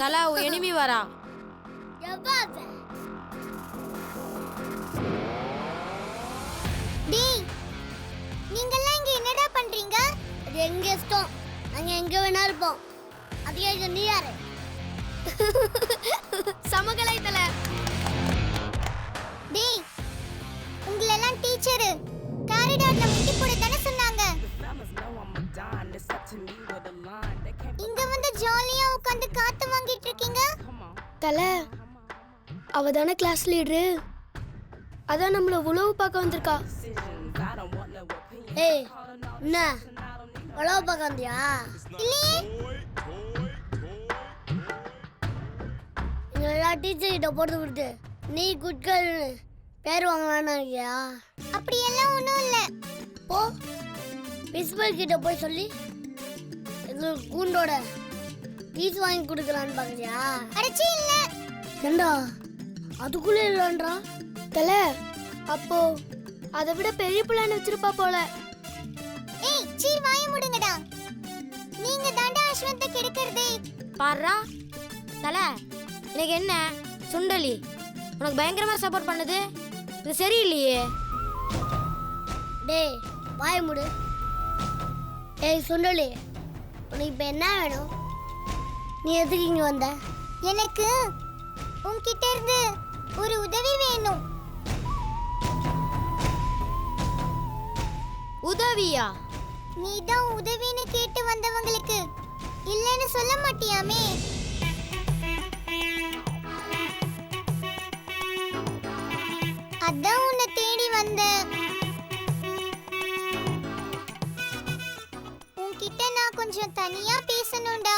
தல எனிமி வரா. டேய், நீங்கெல்லாம் இங்க என்னடா பண்றீங்க? அது எங்க இஷ்டம். நாங்க எங்க வேணா இருப்போம். அது நீ யாரு? சமகலை தல. டேய், உங்களெல்லாம் டீச்சர் காரிடார்ல முட்டி போட தான சொன்னாங்க. இங்க வந்து ஜாலியா உட்கார்ந்து காத்து வாங்கிட்டு இருக்கீங்க. தல, அவ தானே கிளாஸ் லீடரு. அதான் நம்மள உளவு பார்க்க வந்திருக்கா. ஏய், என்ன உளவு பார்க்க வந்தியா? இல்லையே. எல்லாம் டீச்சர் கிட்ட போட்டு விடுது. நீ குட் கேர்ள்னு பேர் வாங்கலான்னு இருக்கியா? அப்படியெல்லாம் ஒன்றும் இல்லை. போ, பிரின்சிபல் கிட்ட போய் சொல்லி எங்களுக்கு கூண்டோட பீஸ் வாங்கி கொடுக்கலான்னு பார்க்குறியா? அடைச்சி இல்லை. ஏண்டா அதுக்குள்ளே இல்லைன்றா? தல, அப்போ அதை விட பெரிய பிளான் வச்சிருப்பா போல. ஏய், சீ வாய முடுங்கடா. நீங்க தாண்டா அஸ்வந்தை கெடுக்கிறதே. பாருடா தல, எனக்கு என்ன சுண்டலி உனக்கு பயங்கரமா சப்போர்ட் பண்ணுது. இது சரியில்லையே. டேய் வாய முடு. ஏய் சுண்டலி, உனக்கு இப்போ என்ன வேணும்? நீ எதுக்கு இங்கே வந்த? எனக்கு உன்கிட்ட இருந்து ஒரு உதவி வேணும். உதவியா? நீ தான் உதவின்னு கேட்டு வந்தவங்களுக்கு இல்லைன்னு சொல்ல மாட்டியாமே? அதான் உன்னை தேடி வந்தேன். உன்கிட்ட நான் கொஞ்சம் தனியா பேசணும்டா.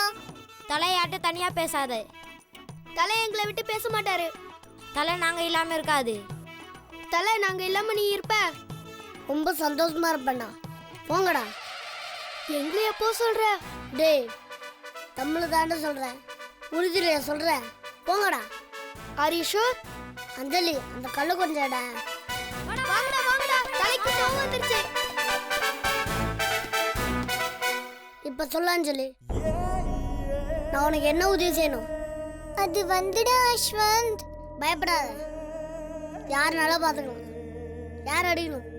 தலையாட்ட தனியா பேசாத. தலை எங்களை விட்டு பேச மாட்டாரு. தலை நாங்க இல்லாம இருக்காது. தலை நாங்க இல்லாம நீ இருப்ப. ரொம்ப சந்தோஷமா இருப்பேன்டா. போங்கடா. எங்களை எப்போ சொல்ற? டேய், தமிழ் தாண்ட சொல்றேன், உறுதியில சொல்றேன். போங்கடா. Are you sure? அஞ்சலி, அந்த கல்லு கொஞ்சடா. வாங்கடா வாங்கடா, தலைக்கு கோவம் வந்துருச்சு. இப்ப சொல்ல அஞ்சலி, நான் உனக்கு என்ன உதவி செய்யணும்? அது வந்துடா அஸ்வந்த். பயப்படாத. யார் நல்லா பார்த்துக்கணும், யார் அடிக்கணும்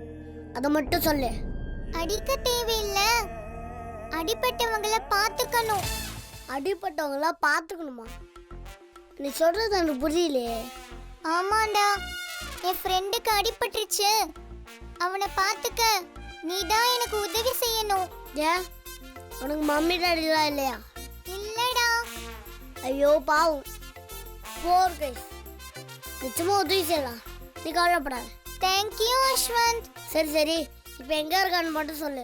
அதை மட்டும் சொல்லு. அடிக்க தேவையில்லை, அடிப்பட்டவங்கள பார்த்துக்கணும். அடிப்பட்டவங்கள பார்த்துக்கணுமா? நீ சொல்றது எனக்கு புரியலையே. ஆமாண்டா, என் ஃப்ரெண்டுக்கு அடிபட்டுருச்சு. அவனை பார்த்துக்க நீ தான் எனக்கு உதவி செய்யணும். ஏன், உனக்கு மம்மி டாடிலாம் இல்லையா? இல்லடா. ஐயோ பாவம். போர் கைஸ், நிச்சயமா உதவி செய்யலாம். நீ கவலைப்படாத. தேங்க்யூ அஸ்வந்த். சரி சரி, இப்போ எங்கே இருக்கான்னு மட்டும் சொல்லு,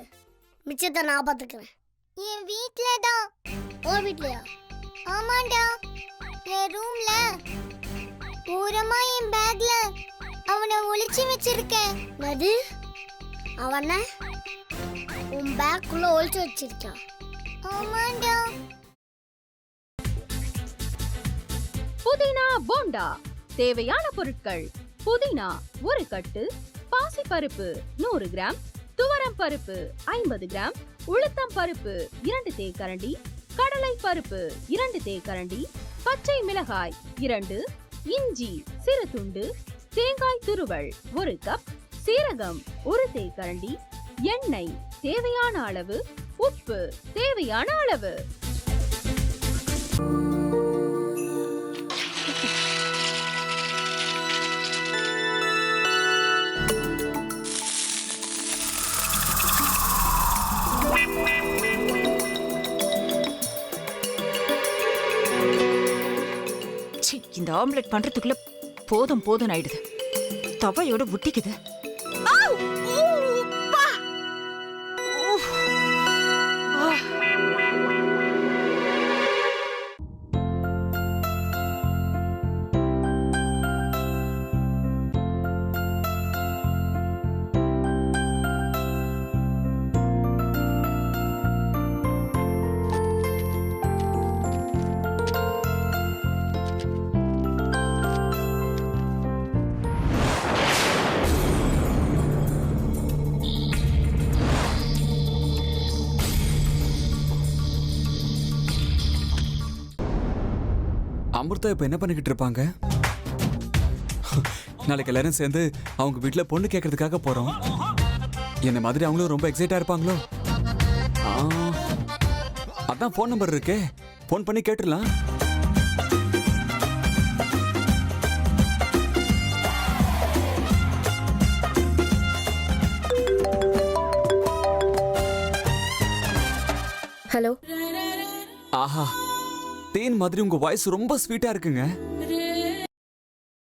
மிச்சத்தை நான் பார்த்துக்கிறேன். என் வீட்டில் தான். ஓ வீட்லையா? ஆமாண்டா, என் ரூம்ல ஓரமா என் பேக்ல அவனை ஒளிச்சு வச்சிருக்கேன். அது அவனை உன் பேக்குள்ள ஒளிச்சு வச்சிருக்கான்? ஆமாண்டா. புதினா போண்டா. தேவையான பொருட்கள்: புதினா 1 கட்டு, பாசிப்பருப்பு 100 கிராம், துவரம் பருப்பு 50 கிராம், உளுத்தம் பருப்பு 2 தேக்கரண்டி, கடலை பருப்பு 2 தேக்கரண்டி, பச்சை மிளகாய் 2, இஞ்சி சிறு துண்டு, தேங்காய் துருவல் 1 கப், சீரகம் 1 தேக்கரண்டி, எண்ணெய் தேவையான அளவு, உப்பு தேவையான அளவு. இந்த ஆம்லெட் பண்றதுக்குள்ள போதும் போதும் ஆயிடுது. தவையோட ஒட்டிக்குது. அமிர்தா இப்ப என்ன பண்ணிக்கிட்டு இருப்பாங்க? நாளைக்கு எல்லாரும் சேர்ந்து அவங்க வீட்டுல பொண்ணு கேட்கறதுக்காக போறோம். என்ன மாதிரி அவங்களும் ரொம்ப எக்ஸைட்டா இருப்பாங்களோ? அதான் ஃபோன் நம்பர் இருக்கே, ஃபோன் பண்ணி கேட்டுடலாம். ஹலோ. ஆஹா, தேன் மாதிரி உங்க வாய்ஸ் ரொம்ப ஸ்வீட்டா இருக்குங்க.